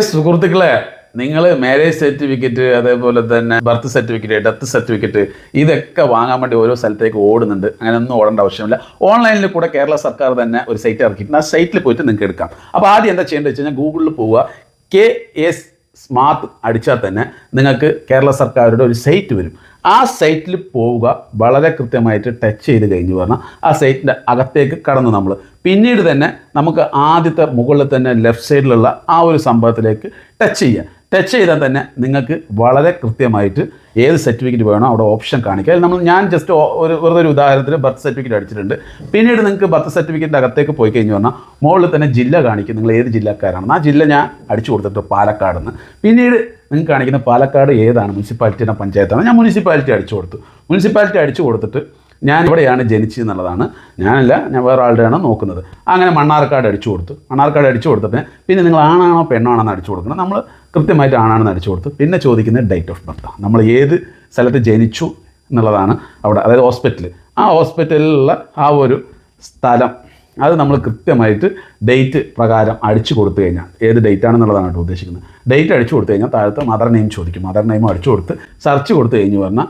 സുഹൃത്തുക്കളെ, നിങ്ങൾ marriage certificate, അതേപോലെ തന്നെ ബർത്ത് സർട്ടിഫിക്കറ്റ്, ഡെത്ത് സർട്ടിഫിക്കറ്റ്, ഇതൊക്കെ വാങ്ങാൻ വേണ്ടി ഓരോ സ്ഥലത്തേക്ക് ഓടുന്നുണ്ട്. അങ്ങനെ ഒന്നും ഓടേണ്ട ആവശ്യമില്ല. ഓൺലൈനിൽ കൂടെ കേരള സർക്കാർ തന്നെ ഒരു സൈറ്റ് ഇറക്കിയിട്ടുണ്ട്. ആ സൈറ്റിൽ പോയിട്ട് നിങ്ങൾക്ക് എടുക്കാം. അപ്പോൾ ആദ്യം എന്താ ചെയ്യേണ്ടത് വെച്ച് കഴിഞ്ഞാൽ ഗൂഗിളിൽ പോവുക, KS സ്മാർട്ട് അടിച്ചാൽ തന്നെ നിങ്ങൾക്ക് കേരള സർക്കാരുടെ ഒരു സൈറ്റ് വരും. ആ സൈറ്റിൽ പോവുക, വളരെ കൃത്യമായിട്ട് ടച്ച് ചെയ്ത് കഴിഞ്ഞ് പറഞ്ഞാൽ ആ സൈറ്റിൻ്റെ അകത്തേക്ക് കടന്നു നമ്മൾ പിന്നീട് തന്നെ നമുക്ക് ആദ്യത്തെ മുകളിൽ തന്നെ ലെഫ്റ്റ് സൈഡിലുള്ള ആ ഒരു സംഭവത്തിലേക്ക് ടച്ച് ചെയ്യുക. ടച്ച് ചെയ്താൽ തന്നെ നിങ്ങൾക്ക് വളരെ കൃത്യമായിട്ട് ഏത് സർട്ടിഫിക്കറ്റ് വേണോ അവിടെ ഓപ്ഷൻ കാണിക്കുക. ഞാൻ ജസ്റ്റ് വെറുതെ ഒരു ഉദാഹരണത്തിന് ബർത്ത് സർട്ടിഫിക്കറ്റ് അടിച്ചിട്ടുണ്ട്. പിന്നീട് നിങ്ങൾക്ക് ബർത്ത് സർട്ടിഫിക്കറ്റിൻ്റെ അകത്തേക്ക് പോയി കഴിഞ്ഞ് പറഞ്ഞാൽ മുകളിൽ തന്നെ ജില്ല കാണിക്കും, നിങ്ങൾ ഏത് ജില്ലക്കാരാണെന്ന്. ആ ജില്ല ഞാൻ അടിച്ചു കൊടുത്തിട്ട് പാലക്കാട് നിന്ന്. പിന്നീട് നിങ്ങൾക്ക് കാണിക്കുന്ന പാലക്കാട് ഏതാണ്, മുനിസിപ്പാലിറ്റിയുടെ പഞ്ചായത്താണ്. ഞാൻ മുനിസിപ്പാലിറ്റി അടിച്ചു കൊടുത്തു. മുനിസിപ്പാലിറ്റി അടിച്ചു കൊടുത്തിട്ട് ഞാൻ ഇവിടെയാണ് ജനിച്ചതെന്നുള്ളതാണ്, ഞാനല്ല, ഞാൻ വേറെ ആളുടെയാണ് നോക്കുന്നത്. അങ്ങനെ മണ്ണാർക്കാട് അടിച്ചു കൊടുത്തു. മണ്ണാർക്കാട് അടിച്ചു കൊടുത്തിട്ട് പിന്നെ നിങ്ങൾ ആണാണോ പെണ്ണാണോ എന്ന് അടിച്ചു കൊടുക്കണം. നമ്മൾ കൃത്യമായിട്ട് ആണാണെന്ന് അടിച്ചു കൊടുത്തു. പിന്നെ ചോദിക്കുന്നത് ഡേറ്റ് ഓഫ് ബർത്ത്, നമ്മൾ ഏത് സ്ഥലത്ത് ജനിച്ചു എന്നുള്ളതാണ് അവിടെ, അതായത് ഹോസ്പിറ്റൽ. ആ ഹോസ്പിറ്റലിലുള്ള ആ ഒരു സ്ഥലം അത് നമ്മൾ കൃത്യമായിട്ട് ഡേറ്റ് പ്രകാരം അടിച്ചു കൊടുത്തു കഴിഞ്ഞാൽ, ഏത് ഡേറ്റ് ആണെന്നുള്ളതാണ് കേട്ടോ ഉദ്ദേശിക്കുന്നത്. ഡേറ്റ് അടിച്ചു കൊടുത്തു കഴിഞ്ഞാൽ താഴത്തെ മദർ നെയിം ചോദിക്കും. മദർ നെയിം അടിച്ചു കൊടുത്ത് സെർച്ച് കൊടുത്തു കഴിഞ്ഞ് പറഞ്ഞാൽ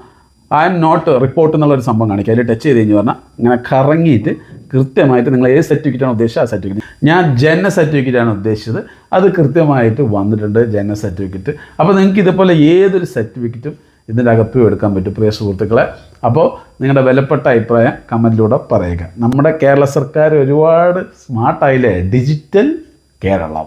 ഐ എം നോട്ട് റിപ്പോർട്ട് എന്നുള്ളൊരു സംഭവം കാണിക്കുക. അതിൽ ടച്ച് ചെയ്ത് കഴിഞ്ഞ് പറഞ്ഞാൽ ഇങ്ങനെ കറങ്ങിയിട്ട് കൃത്യമായിട്ട് നിങ്ങൾ ഏത് സർട്ടിഫിക്കറ്റാണ് ഉദ്ദേശിച്ചത് ആ സർട്ടിഫിക്കറ്റ്. ഞാൻ ജനന സർട്ടിഫിക്കറ്റാണ് ഉദ്ദേശിച്ചത്, അത് കൃത്യമായിട്ട് വന്നിട്ടുണ്ട്, ജനന സർട്ടിഫിക്കറ്റ്. അപ്പോൾ നിങ്ങൾക്ക് ഇതുപോലെ ഏതൊരു സർട്ടിഫിക്കറ്റും ഇതിൻ്റെ അകത്തും എടുക്കാൻ പറ്റും പ്രിയ സുഹൃത്തുക്കളെ. അപ്പോൾ നിങ്ങളുടെ വിലപ്പെട്ട അഭിപ്രായം കമൻറ്റിലൂടെ പറയുക. നമ്മുടെ കേരള സർക്കാർ ഒരുപാട് സ്മാർട്ടായില്ലേ, ഡിജിറ്റൽ കേരളം.